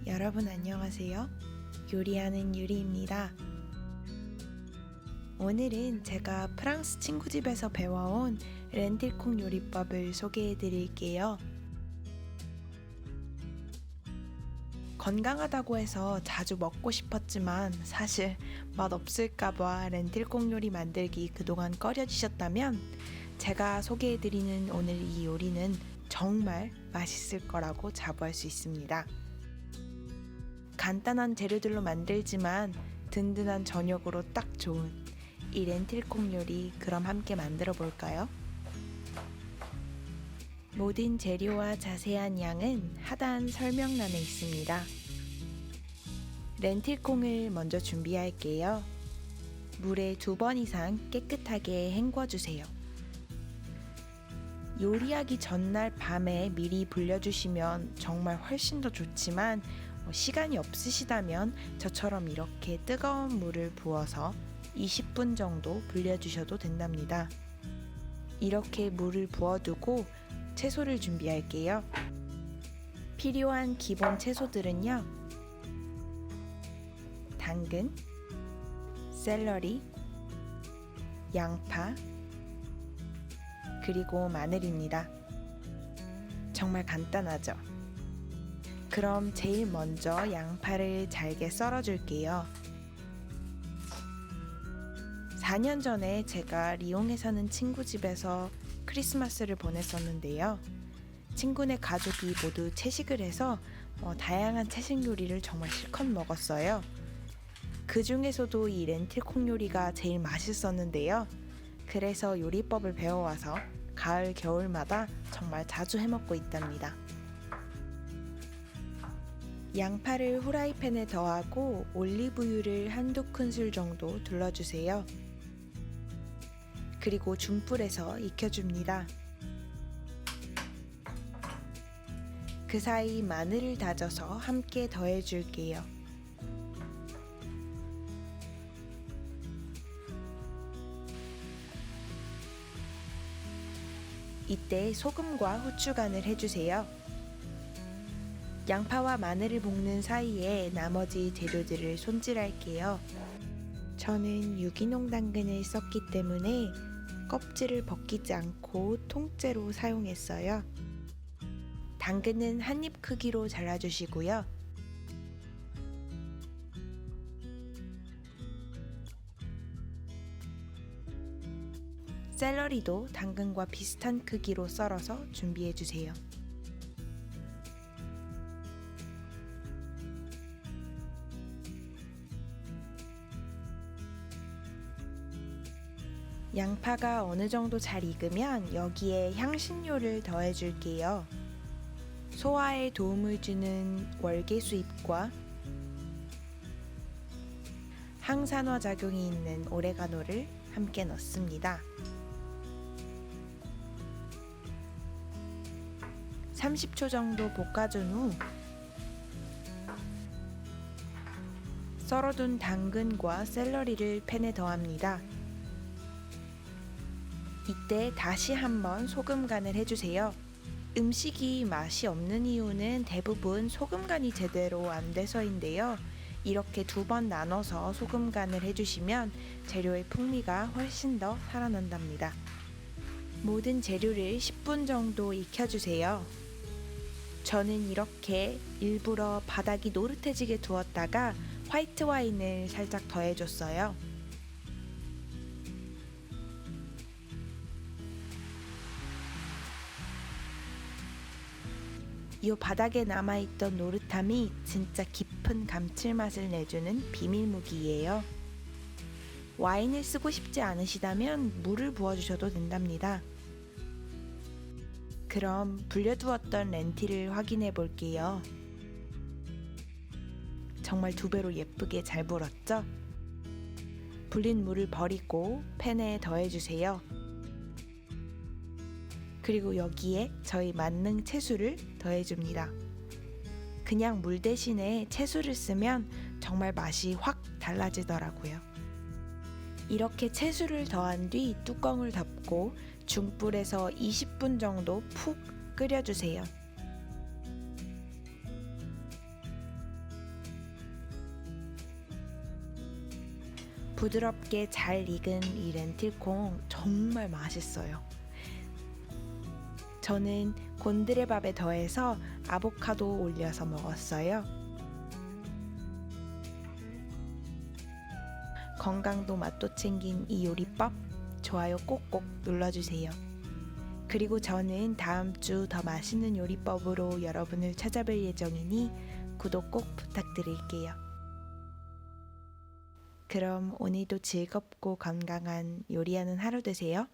여러분 안녕하세요. 요리하는 유리입니다. 오늘은 제가 프랑스 친구 집에서 배워온 렌틸콩 요리법을 소개해 드릴게요. 건강하다고 해서 자주 먹고 싶었지만 사실 맛없을까봐 렌틸콩 요리 만들기 그동안 꺼려지셨다면 제가 소개해 드리는 오늘 이 요리는 정말 맛있을 거라고 자부할 수 있습니다. 간단한 재료들로 만들지만 든든한 저녁으로 딱 좋은 이 렌틸콩 요리, 그럼 함께 만들어 볼까요? 모든 재료와 자세한 양은 하단 설명란에 있습니다. 렌틸콩을 먼저 준비할게요. 물에 2번 이상 깨끗하게 헹궈주세요. 요리하기 전날 밤에 미리 불려주시면 정말 훨씬 더 좋지만 시간이 없으시다면 저처럼 이렇게 뜨거운 물을 부어서 20분 정도 불려주셔도 된답니다. 이렇게 물을 부어두고 채소를 준비할게요. 필요한 기본 채소들은요, 당근, 샐러리, 양파, 그리고 마늘입니다. 정말 간단하죠? 그럼 제일 먼저 양파를 잘게 썰어줄게요. 4년 전에 제가 리옹에 사는 친구 집에서 크리스마스를 보냈었는데요. 친구네 가족이 모두 채식을 해서 다양한 채식 요리를 정말 실컷 먹었어요. 그 중에서도 이 렌틸콩 요리가 제일 맛있었는데요. 그래서 요리법을 배워와서 가을, 겨울마다 정말 자주 해먹고 있답니다. 양파를 후라이팬에 더하고 올리브유를 한두 큰술 정도 둘러주세요. 그리고 중불에서 익혀줍니다. 그 사이 마늘을 다져서 함께 더해줄게요. 이때 소금과 후추 간을 해주세요. 양파와 마늘을 볶는 사이에 나머지 재료들을 손질할게요. 저는 유기농 당근을 썼기 때문에 껍질을 벗기지 않고 통째로 사용했어요. 당근은 한입 크기로 잘라주시고요. 샐러리도 당근과 비슷한 크기로 썰어서 준비해주세요. 양파가 어느 정도 잘 익으면 여기에 향신료를 더해줄게요. 소화에 도움을 주는 월계수 잎과 항산화 작용이 있는 오레가노를 함께 넣습니다. 30초 정도 볶아준 후 썰어둔 당근과 샐러리를 팬에 더합니다. 이때 다시 한번 소금 간을 해주세요. 음식이 맛이 없는 이유는 대부분 소금 간이 제대로 안 돼서인데요. 이렇게 2번 나눠서 소금 간을 해주시면 재료의 풍미가 훨씬 더 살아난답니다. 모든 재료를 10분 정도 익혀주세요. 저는 이렇게 일부러 바닥이 노릇해지게 두었다가 화이트 와인을 살짝 더해줬어요. 이 바닥에 남아있던 노릇함이 진짜 깊은 감칠맛을 내주는 비밀무기예요. 와인을 쓰고 싶지 않으시다면 물을 부어주셔도 된답니다. 그럼 불려두었던 렌틸을 확인해 볼게요. 정말 2배로 예쁘게 잘 불었죠? 불린 물을 버리고 팬에 더해주세요. 그리고 여기에 저희 만능 채수를 더해줍니다. 그냥 물 대신에 채수를 쓰면 정말 맛이 확 달라지더라고요. 이렇게 채수를 더한 뒤 뚜껑을 덮고 중불에서 20분 정도 푹 끓여주세요. 부드럽게 잘 익은 이 렌틸콩 정말 맛있어요. 저는 곤드레밥에 더해서 아보카도 올려서 먹었어요. 건강도 맛도 챙긴 이 요리법 좋아요 꼭꼭 눌러주세요. 그리고 저는 다음 주 더 맛있는 요리법으로 여러분을 찾아뵐 예정이니 구독 꼭 부탁드릴게요. 그럼 오늘도 즐겁고 건강한 요리하는 하루 되세요.